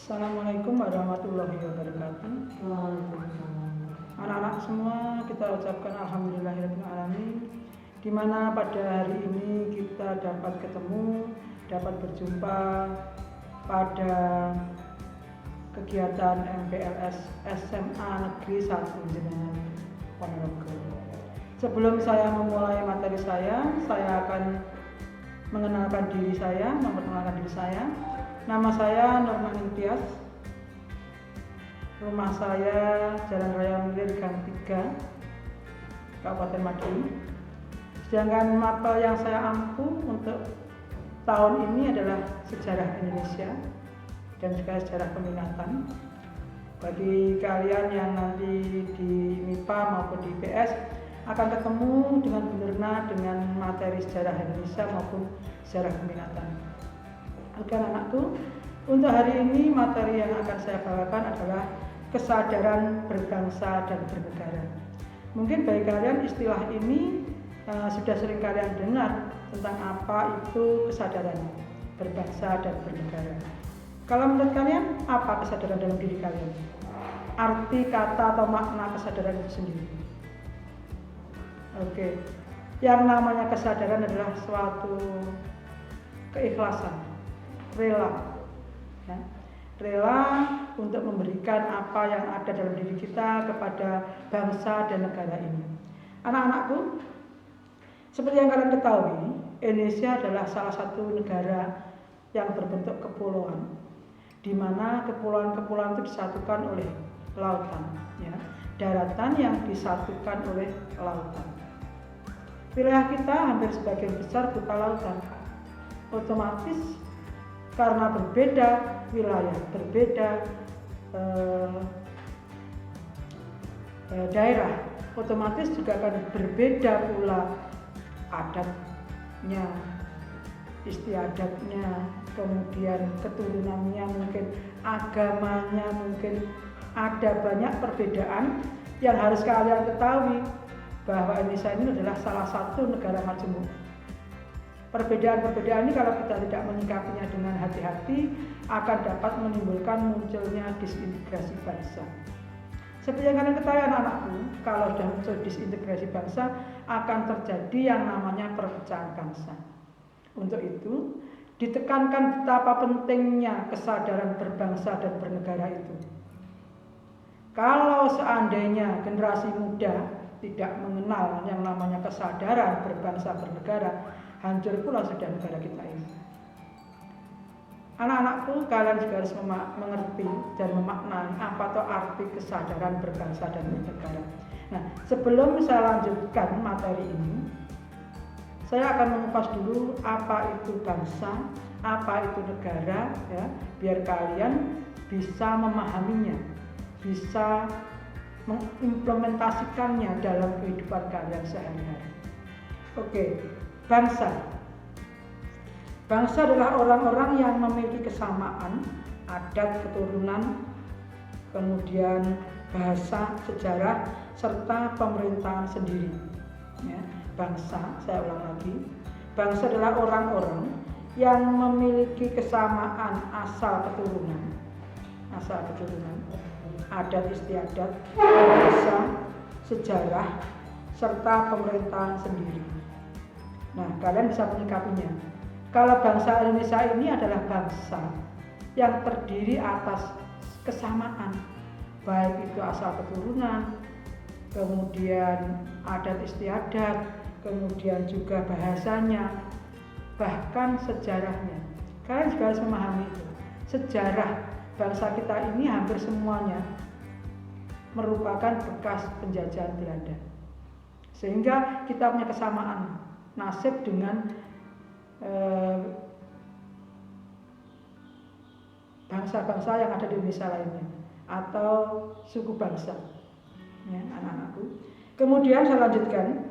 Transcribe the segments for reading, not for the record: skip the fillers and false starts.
Assalamualaikum warahmatullahi wabarakatuh. Waalaikumsalam. Anak-anak semua, kita ucapkan alhamdulillahirrahmanirrahim, di mana pada hari ini kita dapat ketemu, dapat berjumpa pada kegiatan MPLS SMA Negeri 1 Jenengan Ponorogo. Sebelum saya memulai materi saya akan mengenalkan diri saya, memperkenalkan diri saya. Nama saya Norman Imtiaz. Rumah saya Jalan Raya Milir Gang 3, Kabupaten Madiun. Sedangkan mapel yang saya ampu untuk tahun ini adalah sejarah Indonesia dan juga sejarah peminatan. Bagi kalian yang nanti di MIPA maupun di IPS akan ketemu dengan benar dengan materi sejarah Indonesia maupun sejarah peminatan. Oke anak-anakku, untuk hari ini materi yang akan saya bawakan adalah kesadaran berbangsa dan bernegara. Mungkin bagi kalian istilah ini sudah sering kalian dengar tentang apa itu kesadaran berbangsa dan bernegara. Kalau menurut kalian, apa kesadaran dalam diri kalian? Arti kata atau makna kesadaran itu sendiri. Oke, yang namanya kesadaran adalah suatu keikhlasan, rela, ya. Rela untuk memberikan apa yang ada dalam diri kita kepada bangsa dan negara ini. Anak-anakku, seperti yang kalian ketahui, Indonesia adalah salah satu negara yang berbentuk kepulauan, di mana kepulauan-kepulauan itu disatukan oleh lautan, ya. Daratan yang disatukan oleh lautan. Wilayah kita hampir sebagian besar berupa lautan. Otomatis karena berbeda wilayah, berbeda daerah, otomatis juga akan berbeda pula adatnya, istiadatnya, kemudian keturunannya, mungkin agamanya, mungkin ada banyak perbedaan yang harus kalian ketahui bahwa Indonesia ini adalah salah satu negara majemuk. Perbedaan-perbedaan ini kalau kita tidak menyikapinya dengan hati-hati akan dapat menimbulkan munculnya disintegrasi bangsa. Seperti yang kalian ketahui anak-anakku, kalau sudah muncul disintegrasi bangsa akan terjadi yang namanya perpecahan bangsa. Untuk itu, ditekankan betapa pentingnya kesadaran berbangsa dan bernegara itu. Kalau seandainya generasi muda tidak mengenal yang namanya kesadaran berbangsa bernegara, hancur pula sudah negara kita ini. Anak-anakku, kalian juga harus mengerti dan memaknai apa itu arti kesadaran berbangsa dan bernegara. Nah, sebelum saya lanjutkan materi ini, saya akan mengupas dulu apa itu bangsa, apa itu negara, ya, biar kalian bisa memahaminya, bisa mengimplementasikannya dalam kehidupan kalian sehari-hari. Oke, bangsa. Bangsa adalah orang-orang yang memiliki kesamaan adat, keturunan, kemudian bahasa, sejarah, serta pemerintahan sendiri. Ya, bangsa, saya ulang lagi, bangsa adalah orang-orang yang memiliki kesamaan asal keturunan, adat istiadat, bahasa, sejarah, serta pemerintahan sendiri. Nah, kalian bisa menyikapinya. Kalau bangsa Indonesia ini adalah bangsa yang terdiri atas kesamaan, baik itu asal keturunan, kemudian adat istiadat, kemudian juga bahasanya, bahkan sejarahnya. Kalian juga harus memahami itu. Sejarah bangsa kita ini hampir semuanya merupakan bekas penjajahan Belanda. Sehingga kita punya kesamaan nasib dengan bangsa-bangsa yang ada di Indonesia lainnya atau suku bangsa, ya anak-anakku. Kemudian saya lanjutkan,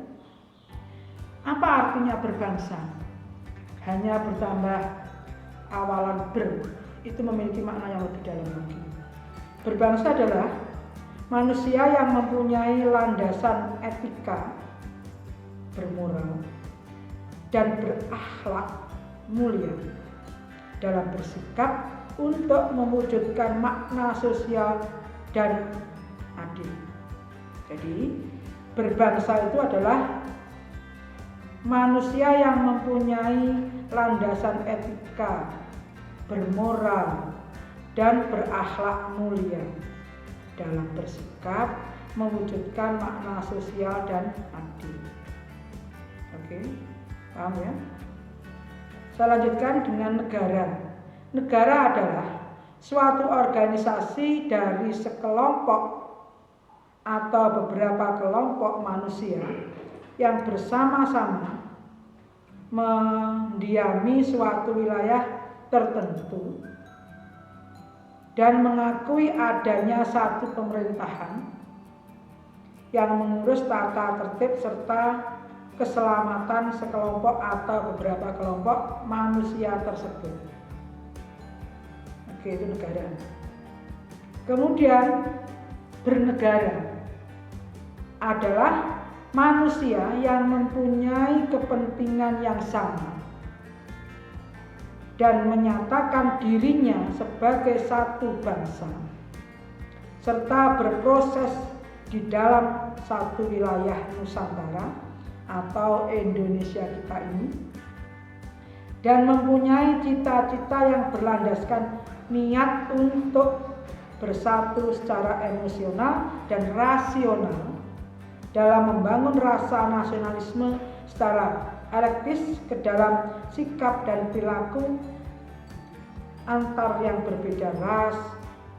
apa artinya berbangsa? Hanya bertambah awalan ber, itu memiliki makna yang lebih dalam lagi. Berbangsa adalah manusia yang mempunyai landasan etika, bermoral, dan berakhlak mulia dalam bersikap, untuk mewujudkan makna sosial dan adil. Jadi berbangsa itu adalah manusia yang mempunyai landasan etika, bermoral, dan berakhlak mulia dalam bersikap mewujudkan makna sosial dan adil. Oke, paham ya? Saya lanjutkan dengan negara. Negara adalah suatu organisasi dari sekelompok atau beberapa kelompok manusia yang bersama-sama mendiami suatu wilayah tertentu dan mengakui adanya satu pemerintahan yang mengurus tata tertib serta keselamatan sekelompok atau beberapa kelompok manusia tersebut. Oke, itu negara. Kemudian bernegara adalah manusia yang mempunyai kepentingan yang sama dan menyatakan dirinya sebagai satu bangsa serta berproses di dalam satu wilayah Nusantara atau Indonesia kita ini, dan mempunyai cita-cita yang berlandaskan niat untuk bersatu secara emosional dan rasional dalam membangun rasa nasionalisme secara elektis ke dalam sikap dan perilaku antar yang berbeda ras,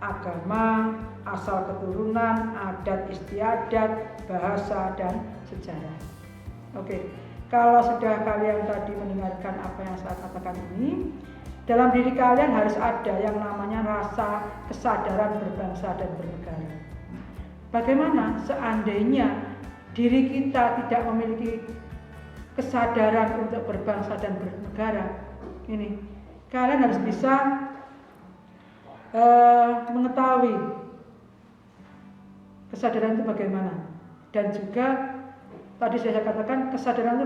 agama, asal keturunan, adat istiadat, bahasa, dan sejarah. Oke, kalau sudah kalian tadi mendengarkan apa yang saya katakan ini, dalam diri kalian harus ada yang namanya rasa kesadaran berbangsa dan bernegara. Bagaimana seandainya diri kita tidak memiliki kesadaran untuk berbangsa dan bernegara? Ini, kalian harus bisa mengetahui kesadaran itu bagaimana, dan juga tadi saya katakan kesadaran itu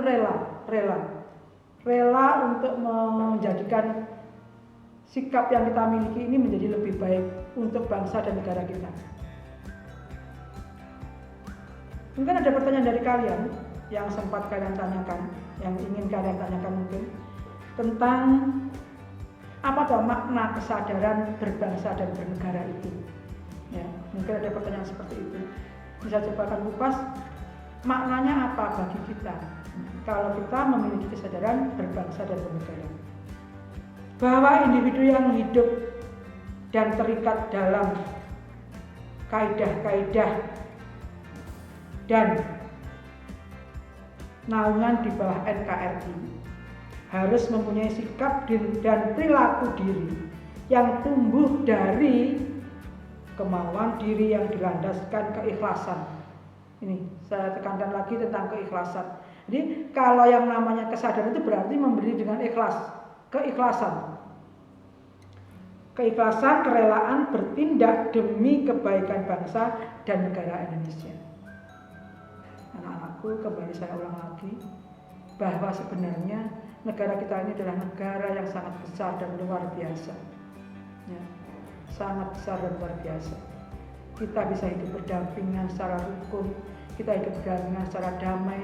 rela untuk menjadikan sikap yang kita miliki ini menjadi lebih baik untuk bangsa dan negara kita. Mungkin ada pertanyaan dari kalian yang sempat kalian tanyakan, yang ingin kalian tanyakan mungkin tentang apa tuh makna kesadaran berbangsa dan bernegara itu. Ya, mungkin ada pertanyaan seperti itu. Bisa coba akan kupas maknanya apa bagi kita kalau kita memiliki kesadaran berbangsa dan bernegara. Bahwa individu yang hidup dan terikat dalam kaidah-kaidah dan naungan di bawah NKRI harus mempunyai sikap dan perilaku diri yang tumbuh dari kemauan diri yang dilandaskan keikhlasan. Ini saya tekankan lagi tentang keikhlasan. Jadi kalau yang namanya kesadaran itu berarti memberi dengan ikhlas, keikhlasan. Keikhlasan, kerelaan bertindak demi kebaikan bangsa dan negara Indonesia. Anak-anakku, kembali saya ulang lagi bahwa sebenarnya negara kita ini adalah negara yang sangat besar dan luar biasa. Ya, sangat besar dan luar biasa. Kita bisa hidup berdampingan secara rukun, kita hidup berdampingan secara damai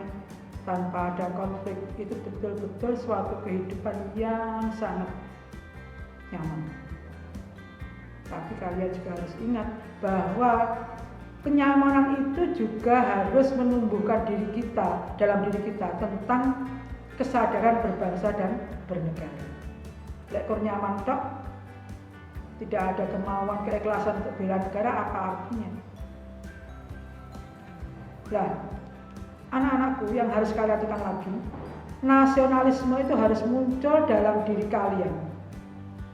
tanpa ada konflik. Itu betul-betul suatu kehidupan yang sangat nyaman. Tapi kalian juga harus ingat bahwa kenyamanan itu juga harus menumbuhkan diri kita, dalam diri kita tentang kesadaran berbangsa dan bernegara. Lek kur nyaman tok, tidak ada kemauan, keikhlasan untuk bela negara, apa artinya? Nah, anak-anakku yang harus kalian tekan lagi, nasionalisme itu harus muncul dalam diri kalian,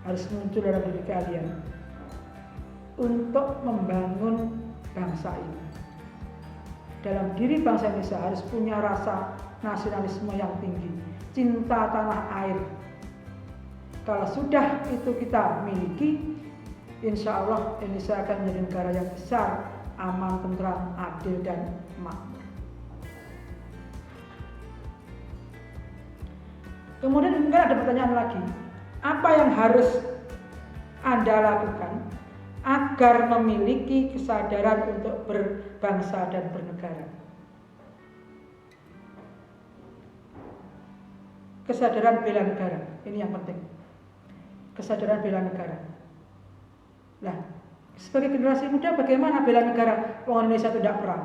harus muncul dalam diri kalian untuk membangun bangsa ini. Dalam diri bangsa Indonesia harus punya rasa nasionalisme yang tinggi, cinta tanah air. Kalau sudah itu kita miliki, insya Allah Indonesia akan menjadi negara yang besar, aman, tentram, adil, dan makmur. Kemudian mungkin ada pertanyaan lagi, apa yang harus Anda lakukan agar memiliki kesadaran untuk berbangsa dan bernegara? Kesadaran bela negara, ini yang penting. Kesadaran bela negara. Nah, sebagai generasi muda bagaimana bela negara? Orang Indonesia tidak perang.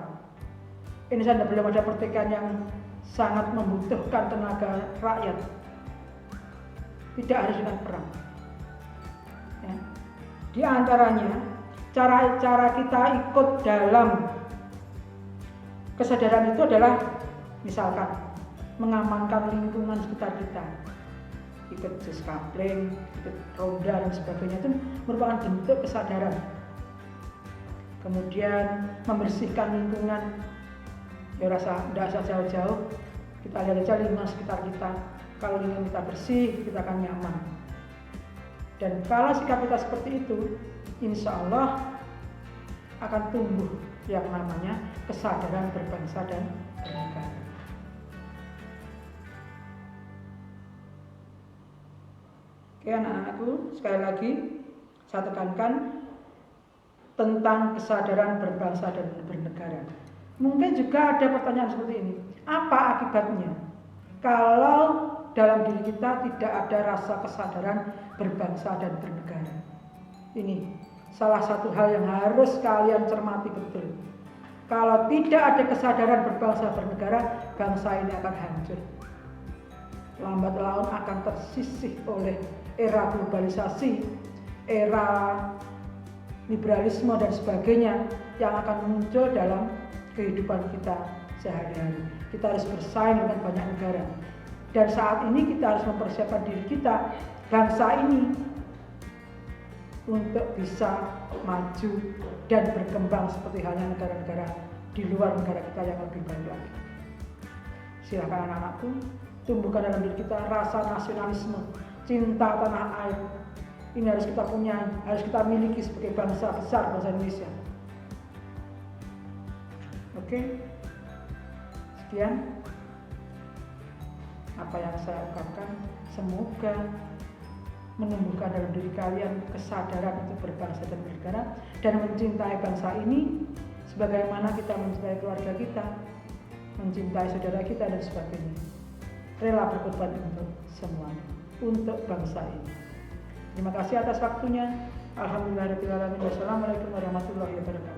Indonesia belum ada pertikaian yang sangat membutuhkan tenaga rakyat. Tidak harus dengan perang. Ya. Di antaranya cara kita ikut dalam kesadaran itu adalah misalkan mengamankan lingkungan sekitar kita, ikut siskapling, ikut ronda dan sebagainya, itu merupakan bentuk kesadaran. Kemudian membersihkan lingkungan, ya tidak usah jauh-jauh, kita lihat aja lingkungan sekitar kita. Kalau lingkungan kita bersih, kita akan nyaman. Dan kalau sikap kita seperti itu, insya Allah akan tumbuh yang namanya kesadaran berbangsa dan bernegara. Oke anak-anakku, sekali lagi saya tekankan tentang kesadaran berbangsa dan bernegara. Mungkin juga ada pertanyaan seperti ini, apa akibatnya kalau dalam diri kita tidak ada rasa kesadaran berbangsa dan bernegara? Ini salah satu hal yang harus kalian cermati betul. Kalau tidak ada kesadaran berbangsa bernegara, bangsa ini akan hancur. Lambat laun akan tersisih oleh era globalisasi, era liberalisme dan sebagainya yang akan muncul dalam kehidupan kita sehari-hari. Kita harus bersaing dengan banyak negara. Dan saat ini kita harus mempersiapkan diri kita, bangsa ini, untuk bisa maju dan berkembang seperti halnya negara-negara di luar negara kita yang lebih baik lagi. Silakan anak-anakku, tumbuhkan dalam diri kita rasa nasionalisme, cinta tanah air. Ini harus kita punya, harus kita miliki sebagai bangsa besar, bangsa Indonesia. Oke, sekian apa yang saya ungkapkan. Semoga menumbuhkan dalam diri kalian kesadaran untuk berbangsa dan bernegara dan mencintai bangsa ini sebagaimana kita mencintai keluarga kita, mencintai saudara kita dan sebagainya. Rela berkorban untuk semuanya, untuk bangsa ini. Terima kasih atas waktunya. Alhamdulillahirabbil alamin. Wassalamualaikum warahmatullahi wabarakatuh.